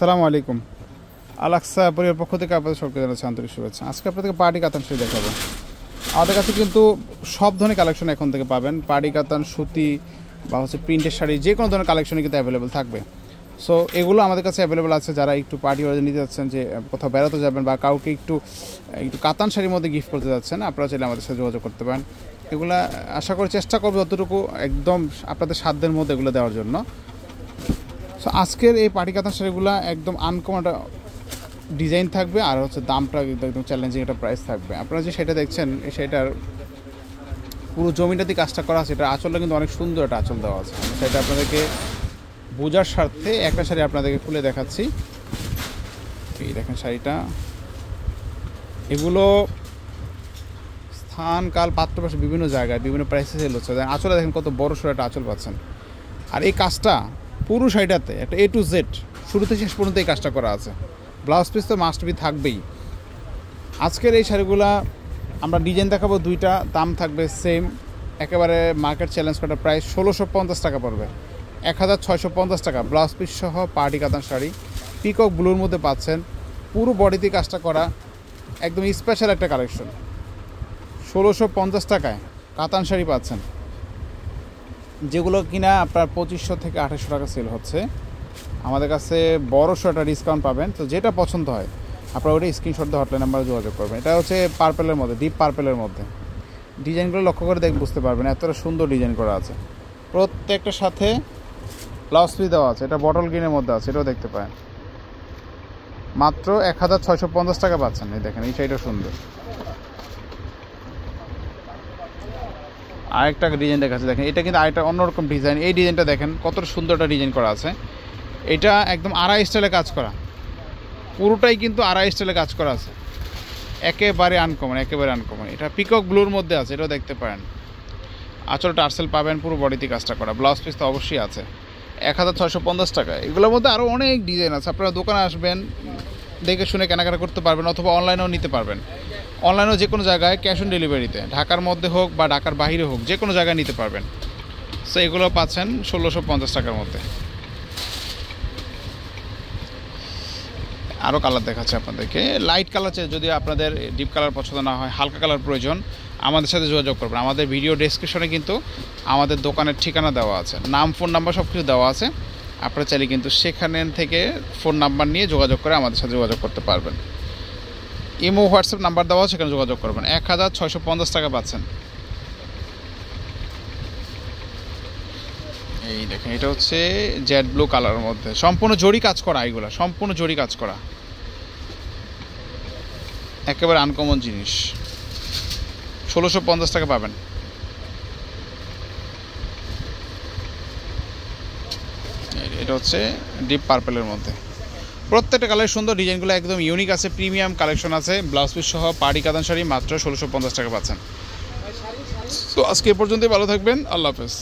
আসসালামু আলাইকুম। আলাক্সা পরিবার পক্ষ থেকে আপনাদের সকলকে জানাচ্ছি আন্তরিক শুভেচ্ছা। আজকে আপনাদেরকে পার্টি কাতান শাড়ি দেখাবো। আমাদের কাছে কিন্তু সব ধরনের কালেকশন এখন থেকে পাবেন। পার্টি কাতান, সুতি বা প্রিন্টের শাড়ি যে কোনো ধরনের কালেকশনই কিন্তু অ্যাভেলেবেল থাকবে। সো এগুলো আমাদের কাছে অ্যাভেলেবেল আছে। যারা একটু পার্টি ওয়ারে নিতে যাচ্ছেন, যে কোথাও বেড়াতে যাবেন বা কাউকে একটু কাতান শাড়ির মধ্যে গিফট করতে যাচ্ছেন, আপনারা চাইলে আমাদের সাথে যোগাযোগ করতে পারেন। এগুলো আশা করি চেষ্টা করবো যতটুকু একদম আপনাদের সাধ্যের মধ্যে এগুলো দেওয়ার জন্য। সো আজকের এই পার্টি কাতান শাড়িগুলো একদম আনকমন একটা ডিজাইন থাকবে, আর দামটা একদম চ্যালেঞ্জিং একটা প্রাইস থাকবে। আপনারা যে সেটা দেখছেন, এই শাড়িটার পুরো জমিটাতে কাজটা করা আছে। এটা আঁচলটা কিন্তু অনেক সুন্দর একটা আঁচল দেওয়া আছে। সেটা আপনাদেরকে বোঝার স্বার্থে একটা শাড়ি আপনাদেরকে খুলে দেখাচ্ছি। এই দেখেন শাড়িটা, এগুলো স্থান কাল পাত্র পাশে বিভিন্ন জায়গায় বিভিন্ন প্রাইসে সেল হচ্ছে। আঁচলে দেখেন কত বড় সড়ো একটা আঁচল পাচ্ছেন। আর এই কাজটা পুরো শাড়িটাতে একটা A to Z শুরুতে শেষ পর্যন্ত এই কাজটা করা আছে। ব্লাউজ পিস তো মাস্ট বি থাকবেই। আজকের এই শাড়িগুলা আমরা ডিজাইন দেখাবো দুইটা, দাম থাকবে সেম, একেবারে মার্কেট চ্যালেঞ্জ করা প্রাইস 1650 টাকা পড়বে, 1650 টাকা ব্লাউজ পিস সহ পার্টি কাতান শাড়ি। পিকক ব্লুর মধ্যে পাচ্ছেন, পুরো বডিতে কাজটা করা, একদম স্পেশাল একটা কালেকশন। 1650 টাকায় কাতান শাড়ি পাচ্ছেন, যেগুলো কিনা আপনার 2500 থেকে 2800 টাকা সেল হচ্ছে। আমাদের কাছে বড়সড় একটা ডিসকাউন্ট পাবেন। তো যেটা পছন্দ হয় আপনারা ওটা স্ক্রিনশট দিয়ে হটলাইন নাম্বারে যোগাযোগ করবেন। এটা হচ্ছে পার্পেলের মধ্যে, ডিপ পার্পেলের মধ্যে। ডিজাইনগুলো লক্ষ্য করে বুঝতে পারবেন এতটা সুন্দর ডিজাইন করা আছে। প্রত্যেকটার সাথে ব্লাউজ পিস দেওয়া আছে। এটা বটল গ্রিনের মধ্যে আছে, এটাও দেখতে পারেন। মাত্র 1650 টাকা পাচ্ছেন। এই দেখেন, এই শাড়িটা সুন্দর। আরেকটা ডিজাইন দেখাচ্ছে, দেখেন এটা কিন্তু আরেকটা অন্যরকম ডিজাইন। এই ডিজাইনটা দেখেন কতটা সুন্দর একটা ডিজাইন করা আছে। এটা একদম আড়াই স্টাইলে কাজ করা, পুরোটাই কিন্তু আড়াই স্টাইলে কাজ করা আছে। একেবারে আনকমন, একেবারে আনকমন। এটা পিকক ব্লুর মধ্যে আছে, এটাও দেখতে পারেন। আঁচল টার্সেল পাবেন, পুরো বডিতে কাজটা করা। ব্লাউজ পিস তো অবশ্যই আছে। 1650 টাকা। এগুলোর মধ্যে আরও অনেক ডিজাইন আছে। আপনারা দোকানে আসবেন, দেখে শুনে কেনাকাটা করতে পারবেন, অথবা অনলাইনেও নিতে পারবেন। অনলাইনেও যে কোনো জায়গায় ক্যাশ অন ডেলিভারিতে, ঢাকার মধ্যে হোক বা ঢাকার বাইরে হোক, যে কোনো জায়গায় নিতে পারবেন। সো এগুলো পাচ্ছেন 1650 টাকার মধ্যে। আরও কালার দেখাচ্ছে আপনাদেরকে। লাইট কালার চাই, যদি আপনাদের ডিপ কালার পছন্দ না হয়, হালকা কালার প্রয়োজন, আমাদের সাথে যোগাযোগ করবেন। আমাদের ভিডিও ডেসক্রিপশনে কিন্তু আমাদের দোকানের ঠিকানা দেওয়া আছে, নাম, ফোন নাম্বার সব কিছু দেওয়া আছে। আপনারা চাইলে কিন্তু সেখানে থেকে ফোন নাম্বার নিয়ে যোগাযোগ করে আমাদের সাথে যোগাযোগ করতে পারবেন। ইমো, হোয়াটসঅ্যাপ নাম্বার দেওয়া আছে, সেখানে যোগাযোগ করবেন। 1650 টাকা পাচ্ছেন। এই দেখেন, এটা হচ্ছে জেড ব্লু কালারের মধ্যে, সম্পূর্ণ জরি কাজ করা। এগুলো সম্পূর্ণ জরি কাজ করা, একেবারে আনকমন জিনিস। 1650 টাকা পাবেন। এটা হচ্ছে ডিপ পার্পেলের মধ্যে। প্রত্যেকটা কালার সুন্দর, ডিজাইনগুলো একদম ইউনিক আছে, প্রিমিয়াম কালেকশন আছে। ব্লাউজ পিস সহ পার্টি কাতান শাড়ি মাত্র 1650 টাকা পাচ্ছেন। তো আজকে এ পর্যন্তই, ভালো থাকবেন, আল্লাহ হাফেজ।